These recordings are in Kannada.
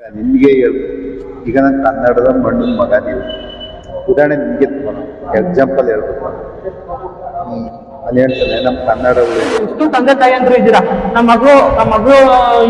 ನಿಮಗೆ ಹೇಳ್ಬೋದು, ಈಗ ನಾನು ಕನ್ನಡದ ಮಣ್ಣಿನ ಮಗ. ನೀವು ಉದಾಹರಣೆ ನಿಮಗೆ ಎಕ್ಸಾಂಪಲ್ ಹೇಳ್ಬೇಕು. ಅಲ್ಲಿ ಹೇಳ್ತಾನೆ ನಮ್ಮ ಕನ್ನಡ ಎಷ್ಟು ತಂದೆ ತಾಯಿ ಅಂದ್ರೆ ಇದ್ದೀರಾ, ನಮ್ಮ ಮಗಳು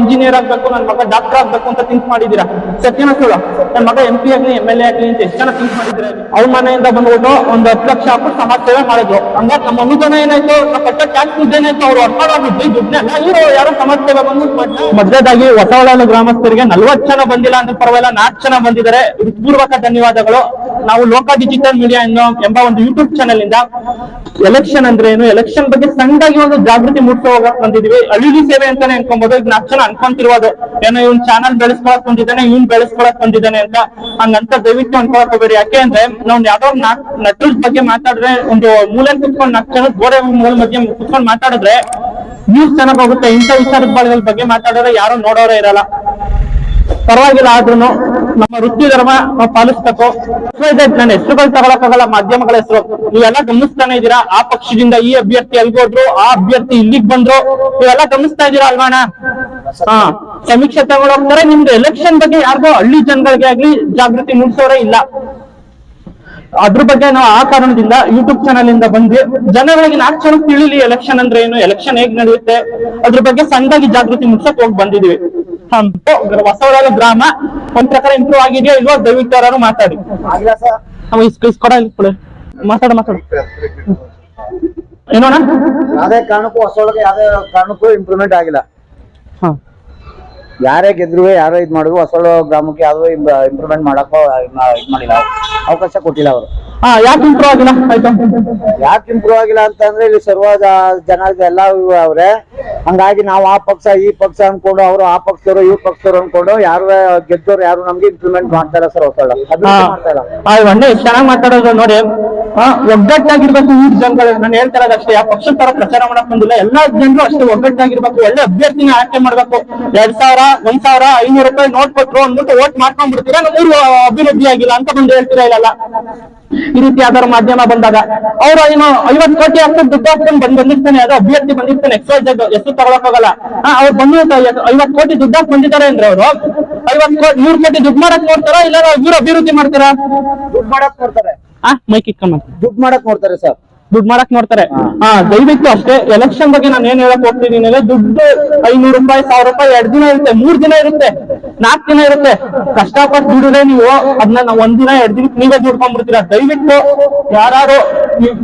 ಇಂಜಿನಿಯರ್ ಆಗ್ಬೇಕು, ನನ್ನ ಮಗ ಡಾಕ್ಟರ್ ಆಗ್ಬೇಕು ಅಂತ ಥಿಂಕ್ ಮಾಡಿದ್ದೀರಾ. ಸತ್ಯನ ಸುಳ್ಳು? ನನ್ನ ಮಗ MP ಆಗ್ಲಿ MLA ಆಗ್ಲಿ ಅಂತ ಎಷ್ಟು ಜನ ಥಿಂಕ್ ಮಾಡಿದ್ರೆ ಅವ್ರ ಮನೆಯಿಂದ ಬಂದ್ಬಿಟ್ಟು ಒಂದು 10 ಲಕ್ಷ ಹಾಕ್ಬಿಟ್ಟು ಸಮಾಜ ಸೇವೆ ಮಾಡಿದ್ರು. ಹಂಗಾಗಿ ನಮ್ಮ ಅನುದಾನ ಏನಾಯ್ತು, ನಾವು ಕಟ್ಟ ಟ್ಯಾಕ್ಸ್ ಏನಾಯ್ತು, ಅವ್ರು ಹೊರಟಾಗ್ಬಿಟ್ಟು ದುಡ್ಡನ್ನ ಇವರು ಯಾರು ಸಮಾಜ ಸೇವೆ ಬಂದ್ಬಿಟ್ಟು ಮಧ್ಯದಾಗಿ ಹೊಸವಳ ಗ್ರಾಮಸ್ಥರಿಗೆ 40 ಜನ ಬಂದಿಲ್ಲ ಅಂದ್ರೆ ಪರವಾಗಿಲ್ಲ, 4 ಜನ ಬಂದಿದ್ದಾರೆ. ಹೃತ್ಪೂರ್ವಕ ಧನ್ಯವಾದಗಳು. ನಾವು ಲೋಕ ಡಿಜಿಟಲ್ ಮೀಡಿಯಾ ಎಂಬ ಒಂದು ಯೂಟ್ಯೂಬ್ ಚಾನೆಲ್ ಇಂದ ಎಲೆಕ್ಷನ್ ಅಂದ್ರೆ ಏನು, ಎಲೆಕ್ಷನ್ ಬಗ್ಗೆ ಸಣ್ಣದಾಗಿ ಒಂದು ಜಾಗೃತಿ ಮೂಡಿಸೋ ಹೋಗಕ್ ಬಂದಿದೀವಿ. ಅಳಿವಿ ಸೇವೆ ಅಂತಾನೆ ಅನ್ಕೊಬಹುದು. ಈಗ 4 ಜನ ಅನ್ಕೊಂತಿರ್ಬೋದು ಏನೋ ಇವ್ನ್ ಚಾನಲ್ ಬೆಳೆಸ್ಕೊಳಕ್ ಬಂದಿದ್ದಾನೆ, ಇವ್ನ್ ಬೆಳೆಸ್ಕೊಳಕ್ ಬಂದಿದ್ದಾನೆ ಅಂತ. ಹಂಗಂತ ದಯವಿಟ್ಟು ಅನ್ಕೊಳಕ್ ಹೋಗ್ಬೇಡಿ. ಯಾಕೆ ಅಂದ್ರೆ ನಾವು ಯಾವ್ದೋ ನಟರ ಬಗ್ಗೆ ಮಾತಾಡಿದ್ರೆ, ಒಂದು ಮೂಲೆ ಕುತ್ಕೊಂಡು 4 ಜನ ಗೋಡೆ ಮೂಲ ಮಧ್ಯೆ ಕುತ್ಕೊಂಡು ಮಾತಾಡಿದ್ರೆ ನ್ಯೂಸ್ ಚೆನ್ನಾಗ್ ಹೋಗುತ್ತೆ. ಇಂಥ ವಿಚಾರದ ಬಗ್ಗೆ ಮಾತಾಡಿದ್ರೆ ಯಾರು ನೋಡೋರೇ ಇರಲ್ಲ. ಪರವಾಗಿಲ್ಲ, ಆದ್ರೂ ನಮ್ಮ ವೃತ್ತಿ ಧರ್ಮ ನಾವು ಪಾಲಿಸ್ಬೇಕು. ನನ್ನ ಹೆಸರುಗಳು ತಗೊಳಕ್ಕಾಗಲ್ಲ, ಮಾಧ್ಯಮಗಳ ಹೆಸರು ನೀವೆಲ್ಲ ಗಮನಿಸ್ತಾನೆ ಇದ್ದೀರಾ. ಆ ಪಕ್ಷದಿಂದ ಈ ಅಭ್ಯರ್ಥಿ ಅಲ್ಗೋದ್ರು, ಆ ಅಭ್ಯರ್ಥಿ ಇಲ್ಲಿಗೆ ಬಂದ್ರು, ನೀವೆಲ್ಲ ಗಮನಿಸ್ತಾ ಇದ್ದೀರಾ ಅಲ್ವಾಣ? ಸಮೀಕ್ಷೆ ತಗೊಳೋಗ್ತಾರೆ. ನಿಮ್ದು ಎಲೆಕ್ಷನ್ ಬಗ್ಗೆ ಯಾರಿಗೋ ಹಳ್ಳಿ ಜನಗಳಿಗೆ ಆಗ್ಲಿ ಜಾಗೃತಿ ಮೂಡಿಸೋರೇ ಇಲ್ಲ. ಅದ್ರ ಬಗ್ಗೆ ನಾವು ಆ ಕಾರಣದಿಂದ ಯೂಟ್ಯೂಬ್ ಚಾನಲ್ ಇಂದ ಬಂದ್ವಿ. ಜನಗಳಿಗೆ 4 ಜನ ತಿಳಿಲಿ ಎಲೆಕ್ಷನ್ ಅಂದ್ರೆ ಏನು, ಎಲೆಕ್ಷನ್ ಹೇಗ್ ನಡೆಯುತ್ತೆ, ಅದ್ರ ಬಗ್ಗೆ ಸಣ್ಣದಾಗಿ ಜಾಗೃತಿ ಮೂಡಿಸಕ್ ಹೋಗಿ ಬಂದಿದೀವಿ. ಹೊಸವಳ ಗ್ರಾಮ ಒಂದ್ ಪ್ರಕಾರ ಇಂಪ್ರೂವ್ ಆಗಿದೆಯೋ ಇಲ್ವೋ ದಯವಿಟ್ಟು ಯಾರು ಮಾತಾಡಿ. ಮಾತಾಡ ಏನೋಣ, ಯಾವ್ದೇ ಕಾರಣಕ್ಕೂ ಹೊಸೊಳಗೆ ಯಾವ್ದೇ ಕಾರಣಕ್ಕೂ ಇಂಪ್ರೂವ್ಮೆಂಟ್ ಆಗಿಲ್ಲ. ಯಾರೇ ಗೆದ್ರು, ಯಾರೋ ಇದ್ ಮಾಡಿದ್ರು, ಹೊಸೊಳ ಗ್ರಾಮಕ್ಕೆ ಯಾವ್ದೋ ಇಂಪ್ರೂವ್ಮೆಂಟ್ ಮಾಡಕ್ಕೋ ಇದ್ ಮಾಡಿಲ್ಲ, ಅವಕಾಶ ಕೊಟ್ಟಿಲ್ಲ ಅವರು. ಯಾಕೆ ಇಂಪ್ರೂವ್ ಆಗಿಲ್ಲ? ಯಾಕೆ ಇಂಪ್ರೂವ್ ಆಗಿಲ್ಲ ಅಂತಂದ್ರೆ ಇಲ್ಲಿ ಸರ್ವ ಜನ ಎಲ್ಲ ಅವ್ರೆ. ಹಂಗಾಗಿ ನಾವು ಆ ಪಕ್ಷ ಈ ಪಕ್ಷ ಅನ್ಕೊಂಡು, ಅವರು ಆ ಪಕ್ಷದವರು ಈ ಪಕ್ಷದವ್ರು ಅನ್ಕೊಂಡು ಯಾರು ಗೆದ್ದವ್ರು ಯಾರು ನಮ್ಗೆ ಇಂಪ್ರೂವ್ಮೆಂಟ್ ಮಾಡ್ತಾ ಇಲ್ಲ ಸರ್. ಹೊಸೊಳ್ಳ ಮಾಡ್ತಾ ಇಲ್ಲ. ಒಳ್ಳೆ ಚೆನ್ನಾಗಿ ಮಾತಾಡೋದು ನೋಡಿ. ಒಗ್ಗಟ್ಟಾಗಿರ್ಬೇಕು ಊರ್ ಜನಗಳು. ನಾನು ಹೇಳ್ತಾ ಇರೋದು ಅಷ್ಟೇ, ಯಾವ ಪಕ್ಷದ ತರ ಪ್ರಚಾರ ಮಾಡಕ್ ಬಂದಿಲ್ಲ. ಎಲ್ಲಾ ಜನರು ಅಷ್ಟೇ ಒಗ್ಗಟ್ಟಾಗಿರ್ಬೇಕು. ಒಳ್ಳೆ ಅಭ್ಯರ್ಥಿನ ಆಯ್ಕೆ ಮಾಡ್ಬೇಕು. 2000, 1000, 500 ರೂಪಾಯಿ ನೋಟ್ ಕೊಟ್ರು ಅಂದ್ಬಿಟ್ಟು ವೋಟ್ ಮಾಡ್ಕೊಂಡ್ಬಿಡ್ತೀರಾ, ನಮ್ಮೂರು ಅಭಿವೃದ್ಧಿ ಆಗಿಲ್ಲ ಅಂತ ಬಂದು ಹೇಳ್ತೀರಾ ಇಲ್ಲ. ಈ ರೀತಿ ಯಾವ್ದಾದ್ರು ಮಾಧ್ಯಮ ಬಂದಾಗ ಅವ್ರು ಏನೋ 50 ಕೋಟಿ ಹಾಕ್ತಾರೆ, ದುಡ್ಡು ಹಾಕ್ಕೊಂಡು ಬಂದಿರ್ತಾನೆ, ಅದು ಅಭ್ಯರ್ಥಿ ಬಂದಿರ್ತಾನೆ, ಹೆಸರು ತಗೊಳಕ್ ಹೋಗಲ್ಲ. ಅವ್ರು ಬಂದು 50 ಕೋಟಿ ದುಡ್ಡು ಹಾಕಿ ಬಂದಿದ್ದಾರೆ ಅಂದ್ರೆ ಅವರು 50 ಕೋಟಿ 100 ಕೋಟಿ ದುಡ್ಡು ಮಾಡಕ್ ನೋಡ್ತಾರ, ಇಲ್ಲ ಇವ್ರು ಅಭಿವೃದ್ಧಿ ಮಾಡ್ತಾರ? ದುಡ್ಡು ಮಾಡಕ್ ನೋಡ್ತಾರೆ. ಮೈಕ್ ಇಟ್ಕೊಂಡ್ ದುಡ್ಡು ಮಾಡಕ್ ನೋಡ್ತಾರೆ ಸರ್, ದುಡ್ಡು ಮಾಡಕ್ ನೋಡ್ತಾರೆ. ದಯವಿಟ್ಟು ಅಷ್ಟೇ. ಎಲೆಕ್ಷನ್ ಬಗ್ಗೆ ನಾನು ಏನ್ ಹೇಳಕ್ ಹೋಗ್ತಿದ್ದೀನಿ ಅಂದ್ರೆ, ದುಡ್ಡು 500 ರೂಪಾಯಿ 1000 ರೂಪಾಯಿ 2 ದಿನ ಇರುತ್ತೆ, 3 ದಿನ ಇರುತ್ತೆ, 4 ದಿನ ಇರುತ್ತೆ. ಕಷ್ಟಪಟ್ಟು ದುಡಿದ್ರೆ ನೀವು ಅದನ್ನ ನಾವು 1 ದಿನ 2 ದಿನಕ್ಕೆ ನೀವೇ ದುಡ್ಕೊಂಡ್ಬಿಡ್ತೀರಾ. ದಯವಿಟ್ಟು ಯಾರು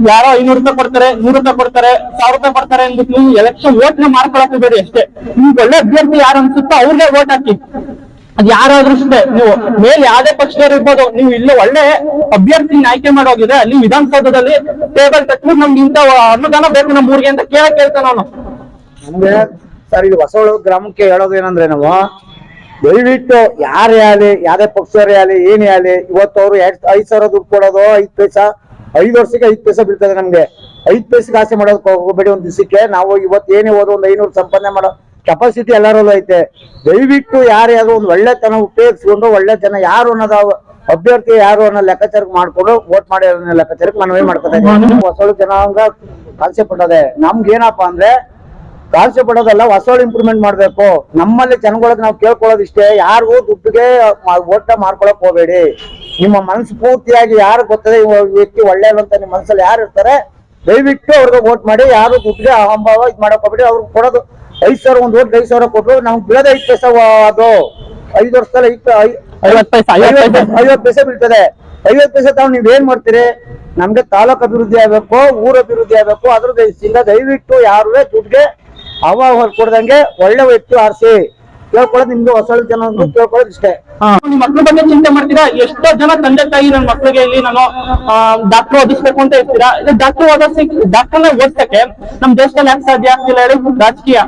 500 ರೂಪಾಯಿ ಕೊಡ್ತಾರೆ, 100 ರೂಪಾಯಿ ಕೊಡ್ತಾರೆ, 1000 ರೂಪಾಯಿ ಕೊಡ್ತಾರೆ ಅಂದ್ಬಿಟ್ಟು ನೀವು ಎಲೆಕ್ಷನ್ ವೋಟ್ ನ ಮಾಡ್ಕೊಳಕ್ ಬೇಡಿ ಅಷ್ಟೇ. ನಿಮ್ಗೆ ಒಳ್ಳೆ ಅಭ್ಯರ್ಥಿ ಯಾರು ಅನ್ಸುತ್ತೋ ಅವ್ರಿಗೆ ವೋಟ್ ಹಾಕಿ. ಅದ್ ಯಾರಾದ್ರೂ ಅಷ್ಟೇ. ನೀವು ಮೇಲೆ ಯಾವ್ದೇ ಪಕ್ಷದವ್ರು ಇರ್ಬೋದು, ನೀವು ಇಲ್ಲಿ ಒಳ್ಳೆ ಅಭ್ಯರ್ಥಿನ ಆಯ್ಕೆ ಮಾಡೋಗಿದೆ ಅಲ್ಲಿ ವಿಧಾನಸೌಧದಲ್ಲಿ ಟೇಬಲ್ ತಟ್ಬಿಟ್ಟು ನಮ್ಗೆ ಇಂಥ ಅನುದಾನ ಬೇಕು ನಮ್ಮ ಊರಿಗೆ ಅಂತ ಕೇಳ್ತಾನ ಅವನು. ನಮ್ಗೆ ಸರ್ ಇದು ಹೊಸೊಳ ಗ್ರಾಮಕ್ಕೆ ಹೇಳೋದು ಏನಂದ್ರೆ, ನಾವು ದಯವಿಟ್ಟು ಯಾರೇ ಆಗಲಿ, ಯಾವ್ದೇ ಪಕ್ಷವರೇ ಆಗಲಿ, ಏನೇ ಆಗಲಿ, ಇವತ್ತು ಅವ್ರು 5,000 ದುಡ್ಡು ಕೊಡೋದು 5 ಪೈಸಾ, 5 ವರ್ಷಕ್ಕೆ 5 ಪೈಸಾ ಬೀಳ್ತದೆ. ನಮ್ಗೆ 5 ಪೈಸೆಗೆ ಆಸೆ ಮಾಡೋದಕ್ಕೆ ಹೋಗ್ಬೇಡಿ. ಒಂದ್ ದಿವಸಕ್ಕೆ ನಾವು ಇವತ್ತು ಏನೇ ಹೋದ್ರು ಒಂದು 500 ಸಂಪಾದನೆ ಮಾಡೋ ಕೆಪಾಸಿಟಿ ಎಲ್ಲರಲ್ಲೂ ಐತೆ. ದಯವಿಟ್ಟು ಯಾರೇ ಆದ್ರೂ ಒಂದು ಒಳ್ಳೆತನ ಉಪಯೋಗಿಸ್ಕೊಂಡು, ಒಳ್ಳೆ ಜನ ಯಾರು ಅನ್ನೋದು, ಅಭ್ಯರ್ಥಿ ಯಾರು ಅನ್ನೋ ಲೆಕ್ಕಾಚಾರಕ್ಕೆ ಮಾಡ್ಕೊಂಡು ವೋಟ್ ಮಾಡಿ ಅನ್ನೋ ಲೆಕ್ಕಾಚಾರಕ್ಕೆ ಮನವಿ ಮಾಡ್ಕೊತಾ ಇದ್ದೀವಿ. ಹೊಸೊಳ ಜನಾಂಗ ಕಾನ್ಸೆಪ್ಟ್ ಪಟ್ಟದೆ. ನಮ್ಗೆ ಏನಪ್ಪಾ ಅಂದ್ರೆ ಕಾನ್ಸೆಪ್ಟ್ ಪಡೋದಲ್ಲ, ಹೊಸೊಳ ಇಂಪ್ರೂವ್ಮೆಂಟ್ ಮಾಡ್ಬೇಕು. ನಮ್ಮಲ್ಲಿ ಜನಗಳಿಗೆ ನಾವು ಕೇಳ್ಕೊಳ್ಳೋದಿಷ್ಟೇ, ಯಾರಿಗೂ ದುಡ್ಡಿಗೆ ವೋಟ್ ಮಾಡ್ಕೊಳಕ್ ಹೋಗ್ಬೇಡಿ. ನಿಮ್ಮ ಮನಸ್ಸು ಪೂರ್ತಿಯಾಗಿ ಯಾರು ಗೊತ್ತದೆ ಈ ವ್ಯಕ್ತಿ ಒಳ್ಳೆ ಅಂತ ನಿಮ್ಮ ಮನಸ್ಸಲ್ಲಿ ಯಾರು ಇರ್ತಾರೆ, ದಯವಿಟ್ಟು ಅವ್ರಿಗೆ ವೋಟ್ ಮಾಡಿ. ಯಾರು ದುಡ್ಡಿಗೆ ಅಹಂಭಾವ ಇದ್ ಮಾಡಕ್ ಹೋಗ್ಬೇಡಿ. ಅವ್ರಿಗೆ ಕೊಡೋದು 5,000 ಒಂದು ವೋಟ್ 5,000 ಕೊಟ್ರು ನಮ್ಗೆ ಬೀಳೋದೇ 5 ಪೈಸಾ. ಅದು 5 ವರ್ಷದಲ್ಲಿ 50 ಪೈಸೆ ಬೀಳ್ತದೆ. 50 ಪೈಸೆ ತಾವು ನೀವ್ ಏನ್ ಮಾಡ್ತೀರಿ? ನಮ್ಗೆ ತಾಲೂಕು ಅಭಿವೃದ್ಧಿ ಆಗ್ಬೇಕು, ಊರ್ ಅಭಿವೃದ್ಧಿ ಆಗ್ಬೇಕು. ಅದ್ರ ದಯವಿಟ್ಟು ದಯವಿಟ್ಟು ಯಾರುವೆ ದುಡ್ಡಿಗೆ ಅವ ಕೊಡ್ದಂಗೆ ಒಳ್ಳೆ ವ್ಯಕ್ತಿ ಆರಿಸಿ ಕೇಳ್ಕೊಳ್ಳೋದು. ನಿಮ್ಗೆ ಹೊಸೊಳ ಜನ ಕೇಳ್ಕೊಳ್ಳೋದು ಇಷ್ಟೇ. ನಿಮ್ ಮಕ್ಳ ಬಗ್ಗೆ ಚಿಂತೆ ಮಾಡ್ತೀರಾ? ಎಷ್ಟೋ ಜನ ತಂದೆ ತಾಯಿ ನನ್ನ ಮಕ್ಳಿಗೆ ಇಲ್ಲಿ ನಾನು ಡಾಕ್ಟರ್ ಓದಿಸ್ಬೇಕು ಅಂತ ಇರ್ತೀರಾ. ಡಾಕ್ಟರ್ನ ಓದಿಸಕ್ಕೆ ನಮ್ ದೇಶದಲ್ಲಿ ಯಾಕೆ ಸಾಧ್ಯ ಆಗ್ತಿಲ್ಲ ಹೇಳಿ? ರಾಜಕೀಯ.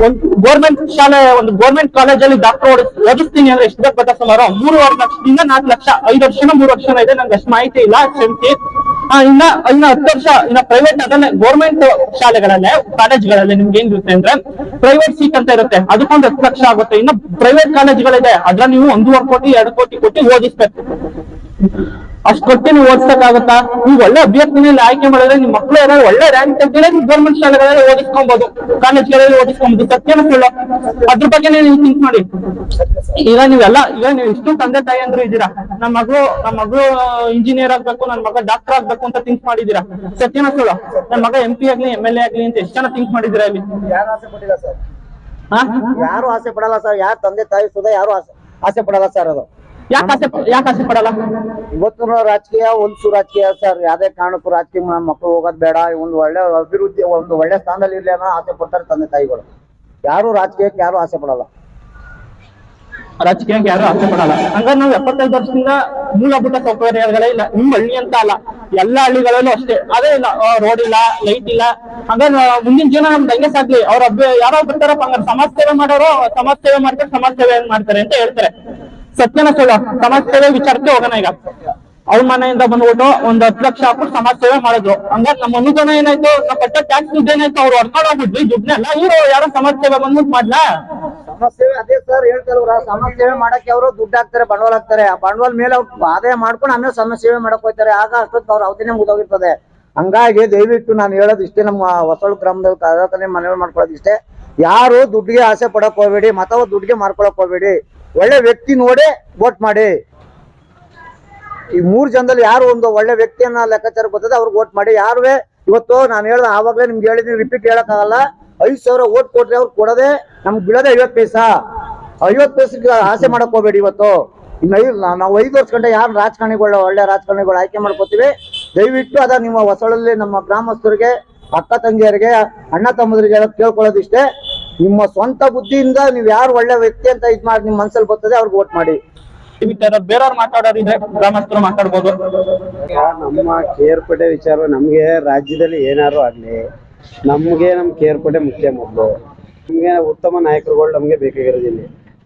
ಒಂದು ಗೋರ್ಮೆಂಟ್ ಶಾಲೆ, ಒಂದು ಗೋರ್ಮೆಂಟ್ ಕಾಲೇಜಲ್ಲಿ ಡಾಕ್ಟರ್ ಓದಿಸ್ತೀನಿ ಅಂದ್ರೆ ಎಷ್ಟು ಬೇಕು ಗೊತ್ತಾ? ಸುಮಾರು 3.5 ಲಕ್ಷದಿಂದ 4 ಲಕ್ಷ. 5 ವರ್ಷನ 3 ವರ್ಷನ ಇದೆ. ನಂಗೆ ಅಷ್ಟು ಮಾಹಿತಿ ಇಲ್ಲ, ಕ್ಷಮಿಸಿ. ಇನ್ನ 10 ವರ್ಷ ಇನ್ನ ಪ್ರೈವೇಟ್ ಅದನ್ನೇ ಗೌರ್ಮೆಂಟ್ ಶಾಲೆಗಳಲ್ಲೇ ಕಾಲೇಜ್ಗಳಲ್ಲೇ ನಿಮ್ಗೆ ಏನಿರುತ್ತೆ ಅಂದ್ರೆ ಪ್ರೈವೇಟ್ ಸೀಟ್ ಅಂತ ಇರುತ್ತೆ, ಅದಕ್ಕೊಂದು 10 ಲಕ್ಷ ಆಗುತ್ತೆ. ಇನ್ನ ಪ್ರೈವೇಟ್ ಕಾಲೇಜ್ಗಳಿದೆ, ಅದ್ರ ನೀವು 1.5 ಕೋಟಿ 2 ಕೋಟಿ ಕೊಟ್ಟು ಓದಿಸ್ಬೇಕು. ಅಷ್ಟು ಕೊಟ್ಟು ನೀವು ಓದಿಸಕ್ಕಾಗತ್ತಾ? ನೀವು ಒಳ್ಳೆ ಅಭ್ಯರ್ಥಿನಲ್ಲಿ ಆಯ್ಕೆ ಮಾಡಿದ್ರೆ ನಿಮ್ ಮಕ್ಳು ಏನಾದ್ರು ಒಳ್ಳೆ ರ್ಯಾಂಕ್ ತೆಗೆದ್ರೆ ನೀವು ಗೌರ್ಮೆಂಟ್ ಶಾಲೆಗಳಲ್ಲಿ ಓದಿಸ್ಕೊಬಹುದು, ಕಾಲೇಜ್ಗಳಲ್ಲಿ ಓದಿಸ್ಕೊಬಹುದು. ಸತ್ಯನ ಸುಳ್ಳು? ಅದ್ರ ಬಗ್ಗೆ ನೀವು ಥಿಂಕ್ ಮಾಡಿ. ಈಗ ನೀವು ಇಷ್ಟು ತಂದೆ ತಾಯಿ ಅಂದ್ರೆ ಇದ್ದೀರಾ, ನಮ್ಮ ಮಗಳು ಇಂಜಿನಿಯರ್ ಆಗ್ಬೇಕು, ನನ್ನ ಮಗ ಡಾಕ್ಟರ್ ಆಗ್ಬೇಕು ಅಂತ ಥಿಂಕ್ ಮಾಡಿದೀರಾ. ಸತ್ಯನ ಸುಳ್ಳು? ನನ್ನ ಮಗ MP ಆಗ್ಲಿ MLA ಆಗ್ಲಿ ಅಂತ ಎಷ್ಟು ಜನ ಥಿಂಕ್ ಮಾಡಿದೀರಾ ಇಲ್ಲಿ? ಯಾರು ಆಸೆ ಪಟ್ಟಿಲ್ಲ ಸರ್, ಯಾರು ಆಸೆ ಪಡಲ್ಲ ಸರ್. ಯಾರು ತಂದೆ ತಾಯಿ ಸುಧಾ ಯಾರು ಆಸೆ ಪಡಲ್ಲ ಸರ್. ಅದು ಯಾಕೆ ಆಸೆ ಪಡಲ್ಲ? ಇವತ್ತು ರಾಜಕೀಯ ಒಂದು ರಾಜಕೀಯ ಸರ್. ಯಾವ್ದೇ ಕಾರಣಕ್ಕೂ ರಾಜಕೀಯ ಮಕ್ಕಳು ಹೋಗೋದ್ ಬೇಡ, ಒಂದು ಒಳ್ಳೆ ಅಭಿವೃದ್ಧಿ ಒಂದು ಒಳ್ಳೆ ಸ್ಥಾನದಲ್ಲಿ ಇರ್ಲಿ ಅನ್ನೋ ಆಸೆ ಪಡ್ತಾರೆ ತಂದೆ ತಾಯಿಗಳು. ಯಾರು ರಾಜಕೀಯಕ್ಕೆ ಯಾರು ಆಸೆ ಪಡಲ್ಲ. ರಾಜಕೀಯಕ್ಕೆ ಯಾರು ಆಸೆ ಪಡಲ್ಲ. ಹಂಗಾರೆ ನಾವು 75 ವರ್ಷದಿಂದ ಮೂಲಭೂತ ಸೌಕರ್ಯಗಳೇ ಇಲ್ಲ. ನಿಮ್ಮ ಹಳ್ಳಿ ಅಂತ ಅಲ್ಲ, ಎಲ್ಲಾ ಹಳ್ಳಿಗಳಲ್ಲೂ ಅಷ್ಟೇ. ಅದೇ ಇಲ್ಲ, ರೋಡ್ ಇಲ್ಲ, ಲೈಟ್ ಇಲ್ಲ. ಹಂಗಾರೆ ಮುಂದಿನ ಜೀವನ ನಮ್ದು ಹಂಗೆ ಸಾಕ್ಲಿ. ಅವ್ರ ಯಾರೋ ಬರ್ತಾರಪ್ಪ, ಹಂಗಾರೆ ಸಮಾಜ ಸೇವೆ ಮಾಡೋರು ಸಮಾಜ ಸೇವೆ ಮಾಡ್ತಾರೆ ಅಂತ ಹೇಳ್ತಾರೆ. ಸತ್ಯನ ಸುಳ್ಳು? ಸಮಾಜ ಸೇವೆ ವಿಚಾರಕ್ಕೆ ಹೋಗೋಣ. ಈಗ ಅವ್ರ ಮನೆಯಿಂದ ಬಂದ್ಬಿಟ್ಟು 10 ಲಕ್ಷ ಹಾಕ್ಬಿಟ್ಟು ಸಮಾಜ ಸೇವೆ ಮಾಡಿದ್ರು. ಹಂಗಾರೆ ನಮ್ಮ ಅನುದಾನ ಏನಾಯ್ತು, ನಾವು ಕಟ್ಟ ಟ್ಯಾಕ್ಸ್ ದುಡ್ಡು ಏನಾಯ್ತು, ಅವ್ರು ಹೊಡ್ಕೊಂಡು ಹೋಗ್ಬಿಟ್ವಿ ದುಡ್ಡನ್ನೆಲ್ಲ. ಇವರು ಯಾರೋ ಸಮಾಜ ಸೇವೆ ಬಂದ್ಬಿಟ್ಟು ಮಾಡ್ಲಾ? ಸಮಾಜ ಸೇವೆ ಅದೇ ಸರ್ ಹೇಳ್ತಾರವ್ರ. ಸಮಾಜ ಸೇವೆ ಮಾಡಕ್ಕೆ ಅವರು ದುಡ್ಡು ಹಾಕ್ತಾರೆ, ಬಂಡವಾಳ ಹಾಕ್ತಾರೆ. ಆ ಬಂಡವಾಳ ಮೇಲೆ ಅವ್ರು ಆದಾಯ ಮಾಡ್ಕೊಂಡು ಆಮೇಲೆ ಸಮಾಜ ಸೇವೆ ಮಾಡಕ್ ಹೋಗ್ತಾರೆ. ಆಗ ಅಷ್ಟೊತ್ತು ಅವ್ರ ಅವಧಿನೇ ಮುಗಿದೋಗಿರ್ತದೆ. ಹಂಗಾಗಿ ದಯವಿಟ್ಟು ನಾನು ಹೇಳೋದು ಇಷ್ಟೇ, ನಮ್ಮ ಹೊಸಳ್ಳಿ ಗ್ರಾಮದ ಕಾರ್ಯಕರ್ತನೇ ಮನವಿ ಮಾಡ್ಕೊಳ್ಳೋದು ಇಷ್ಟೇ. ಯಾರು ದುಡ್ಡಿಗೆ ಆಸೆ ಪಡಕ್ ಹೋಗ್ಬೇಡಿ, ಮತವ ದುಡ್ಡಿಗೆ ಮಾರ್ಕೊಳಕ್ ಹೋಗ್ಬೇಡಿ. ಒಳ್ಳೆ ವ್ಯಕ್ತಿ ನೋಡಿ ವೋಟ್ ಮಾಡಿ. ಈ 3 ಜನದಲ್ಲಿ ಯಾರು ಒಂದು ಒಳ್ಳೆ ವ್ಯಕ್ತಿಯನ್ನ ಲೆಕ್ಕಾಚಾರ ಬರ್ತದೆ ಅವ್ರಿಗೆ ವೋಟ್ ಮಾಡಿ. ಯಾರುವೆ ಇವತ್ತು ನಾನು ಹೇಳ್ದೆ ಆವಾಗಲೇ ನಿಮ್ಗೆ ಹೇಳಿದೀನಿ, ರಿಪೀಟ್ ಹೇಳಕ್ಕಾಗಲ್ಲ. 5,000 ವೋಟ್ ಕೊಟ್ರೆ ಅವ್ರು ಕೊಡೋದೆ ನಮ್ಗೆ ಬೀಳೋದೆ 50 ಪೈಸಾ. 50 ಪೈಸೆಗೆ ಆಸೆ ಮಾಡಕ್ ಹೋಗ್ಬೇಡಿ. ಇವತ್ತು ನಾವು 5 ವರ್ಷ ಗಂಟೆ ಯಾರು ರಾಜಕಾರಣಿಗಳು ಒಳ್ಳೆ ರಾಜಕಾರಣಿಗಳು ಆಯ್ಕೆ ಮಾಡ್ಕೋತೀವಿ. ದಯವಿಟ್ಟು ಅದ ನಿಮ್ಮ ಹೊಸಳಲ್ಲಿ ನಮ್ಮ ಗ್ರಾಮಸ್ಥರಿಗೆ, ಅಕ್ಕ ತಂಗಿಯರಿಗೆ, ಅಣ್ಣ ತಮ್ಮದರಿಗೆ ಕೇಳ್ಕೊಳ್ಳೋದು ಇಷ್ಟೇ. ನಿಮ್ಮ ಸ್ವಂತ ಬುದ್ಧಿಯಿಂದ ನೀವು ಯಾರು ಒಳ್ಳೆ ವ್ಯಕ್ತಿ ಅಂತ ಇದ್ ಮಾಡಿ ನಿಮ್ ಮನ್ಸಲ್ಲಿ ಬರ್ತದೆ ಅವ್ರಿಗೆ ವೋಟ್ ಮಾಡಿ. ಬೇರೆಯವ್ರು ಮಾತಾಡೋರಿದ್ರೆ ಗ್ರಾಮಸ್ಥರು ಮಾತಾಡ್ಬೋದು. ನಮ್ಮ ಕೇರ್ಪೇಟೆ ವಿಚಾರ ನಮ್ಗೆ ರಾಜ್ಯದಲ್ಲಿ ಏನಾರು ಆಗ್ಲಿ, ನಮ್ಗೆ ನಮ್ ಕೇರ್ಪೇಟೆ ಮುಖ್ಯ. ಮೊದಲು ನಮ್ಗೆ ಉತ್ತಮ ನಾಯಕರುಗಳು ನಮ್ಗೆ ಬೇಕಾಗಿರೋದಿಲ್ಲ.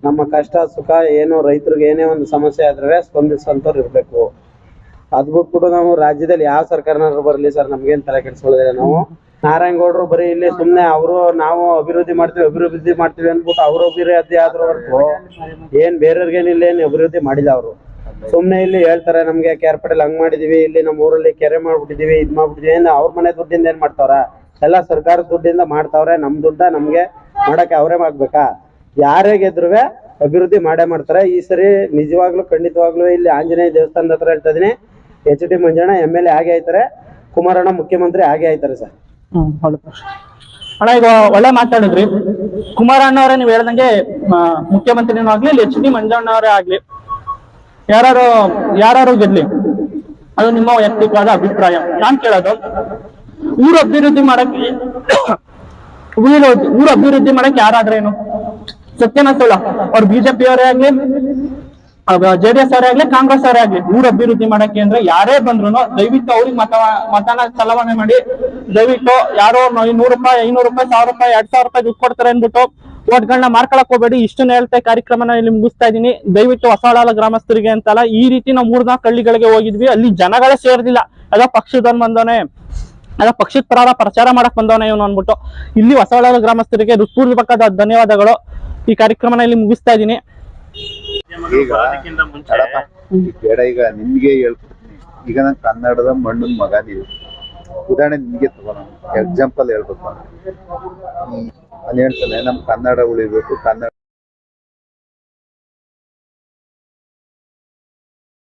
ನಮ್ಮ ಕಷ್ಟ ಸುಖ ಏನು ರೈತರಿಗೆ ಏನೇ ಒಂದು ಸಮಸ್ಯೆ ಆದ್ರೆ ಸ್ಪಂದಿಸುವಂತವ್ರು ಇರ್ಬೇಕು. ಅದ್ ಬಿಟ್ಬಿಟ್ಟು ನಾವು ರಾಜ್ಯದಲ್ಲಿ ಯಾವ ಸರ್ಕಾರನಾದ್ರು ಬರ್ಲಿ ಸರ್, ನಮ್ಗೇನ್ ತಲೆ ಕೆಡಿಸ್ಕೊಳ್ಳೋದಿಲ್ಲ. ನಾವು ನಾರಾಯಣಗೌಡರು ಬರೀ ಇಲ್ಲಿ ಸುಮ್ನೆ ನಾವು ಅಭಿವೃದ್ಧಿ ಮಾಡ್ತೀವಿ ಅನ್ಬಿಟ್ಟು ಅವ್ರು ಅಭಿವೃದ್ಧಿ ಆದ್ರೂ ಹೊರತು ಏನ್ ಬೇರೆಯವ್ರಿಗೇನಿಲ್ಲ, ಏನ್ ಅಭಿವೃದ್ಧಿ ಮಾಡಿಲ್ಲ ಅವರು. ಸುಮ್ನೆ ಇಲ್ಲಿ ಹೇಳ್ತಾರೆ ನಮ್ಗೆ ಕೇರ್ಪೇಟೆಲ್ ಹಂಗ್ ಮಾಡಿದೀವಿ, ಇಲ್ಲಿ ನಮ್ಮ ಊರಲ್ಲಿ ಕೆರೆ ಮಾಡ್ಬಿಟ್ಟಿದೀವಿ, ಇದ್ ಮಾಡ್ಬಿಟ್ಟಿದೀವಿ. ಏನ್ ಅವ್ರ ಮನೆ ದುಡ್ಡಿಂದ ಏನ್ ಮಾಡ್ತಾವ್ರ? ಎಲ್ಲ ಸರ್ಕಾರದ ದುಡ್ಡಿಂದ ಮಾಡ್ತಾವ್ರೆ. ನಮ್ ದುಡ್ಡ ನಮ್ಗೆ ಮಾಡಕ್ಕೆ ಅವರೇ ಮಾಡ್ಬೇಕಾ? ಯಾರೇ ಗೆದ್ರುವೆ ಅಭಿವೃದ್ಧಿ ಮಾಡೇ ಮಾಡ್ತಾರೆ. ಈ ಸರಿ ನಿಜವಾಗ್ಲೂ ಖಂಡಿತವಾಗ್ಲೂ ಇಲ್ಲಿ ಆಂಜನೇಯ ದೇವಸ್ಥಾನದ ಹತ್ರ ಹೇಳ್ತಾ ಇದೀನಿ, HD ಮಂಜಣ್ಣ MLA ಆಗೇ ಆಯ್ತಾರೆ, ಕುಮಾರಣ್ಣ ಮುಖ್ಯಮಂತ್ರಿ ಆಗೇ ಆಯ್ತಾರೆ ಸರ್. ಅಣ್ಣ ಈಗ ಒಳ್ಳೆ ಮಾತಾಡಿದ್ರಿ. ಕುಮಾರಣ್ಣ ಅವರೇ ನೀವು ಹೇಳ್ದಂಗೆ ಮುಖ್ಯಮಂತ್ರಿನೂ ಆಗ್ಲಿ, HD ಮಂಜಣ್ಣವರೇ ಆಗ್ಲಿ, ಯಾರು ಗೆದ್ಲಿ ಅದು ನಿಮ್ಮ ವೈಯಕ್ತಿಕವಾದ ಅಭಿಪ್ರಾಯ. ನಾನ್ ಕೇಳೋದು, ಊರು ಅಭಿವೃದ್ಧಿ ಮಾಡಕ್ ಯಾರಾದ್ರೇನು? ಸತ್ಯನ ಸುಳ್ಳ? ಅವ್ರು BJP ಅವರೇ ಆಗ್ಲಿ, JDS ಅವರೇ ಆಗ್ಲಿ, ಕಾಂಗ್ರೆಸ್ ಅವರೇ ಆಗ್ಲಿ, ಊರು ಅಭಿವೃದ್ಧಿ ಮಾಡಕ್ಕೆ ಅಂದ್ರೆ ಯಾರೇ ಬಂದ್ರು ದಯವಿಟ್ಟು ಅವ್ರಿಗೆ ಮತನ ಚಲಾವಣೆ ಮಾಡಿ. ದಯವಿಟ್ಟು ಯಾರೋ 100 ರೂಪಾಯಿ 500 ರೂಪಾಯಿ 1000 ರೂಪಾಯಿ 2000 ರೂಪಾಯಿ ದುಡ್ಡು ಕೊಡ್ತಾರೆ ಅಂದ್ಬಿಟ್ಟು ಓಟ್ಗಳನ್ನ ಮಾರ್ಕೊಳಕ್ ಹೋಗ್ಬೇಡಿ. ಇಷ್ಟನ್ನ ಹೇಳ್ತಾ ಕಾರ್ಯಕ್ರಮನ ಇಲ್ಲಿ ಮುಗಿಸ್ತಾ ಇದೀನಿ. ದಯವಿಟ್ಟು ಹೊಸಳಾಲ ಗ್ರಾಮಸ್ಥರಿಗೆ ಅಂತಲ್ಲ, ಈ ರೀತಿ ನಾವು 3-4 ಹಳ್ಳಿಗಳಿಗೆ ಹೋಗಿದ್ವಿ, ಅಲ್ಲಿ ಜನಗಳೇ ಸೇರ್ದಿಲ್ಲ. ಅದೋ ಪಕ್ಷದವ್ನು ಬಂದವನೇ, ಅದೋ ಪಕ್ಷದ ಪ್ರಚಾರ ಮಾಡಕ್ ಬಂದವನೇ ಇವನು ಅಂದ್ಬಿಟ್ಟು. ಇಲ್ಲಿ ಹೊಸಳಾಲ ಗ್ರಾಮಸ್ಥರಿಗೆ ಹೃತ್ಪೂರ್ವಕವಾದ ಧನ್ಯವಾದಗಳು. ಈ ಕಾರ್ಯಕ್ರಮನ ಇಲ್ಲಿ ಮುಗಿಸ್ತಾ ಇದೀನಿ. ಈಗ ಬೇಡ, ಈಗ ನಿಮ್ಗೆ ಹೇಳ್ಕೊಡ್ತೀನಿ. ಈಗ ನಾನು ಕನ್ನಡದ ಮಣ್ಣನ್ ಮಗ. ನೀವು ಉದಾಹರಣೆ ನಿಮ್ಗೆ ತಗೋಣ, ಎಕ್ಸಾಂಪಲ್ ಹೇಳ್ಬೇಕು. ಅಲ್ಲಿ ಹೇಳ್ತಾನೆ ನಮ್ ಕನ್ನಡ ಉಳಿಬೇಕು, ಕನ್ನಡ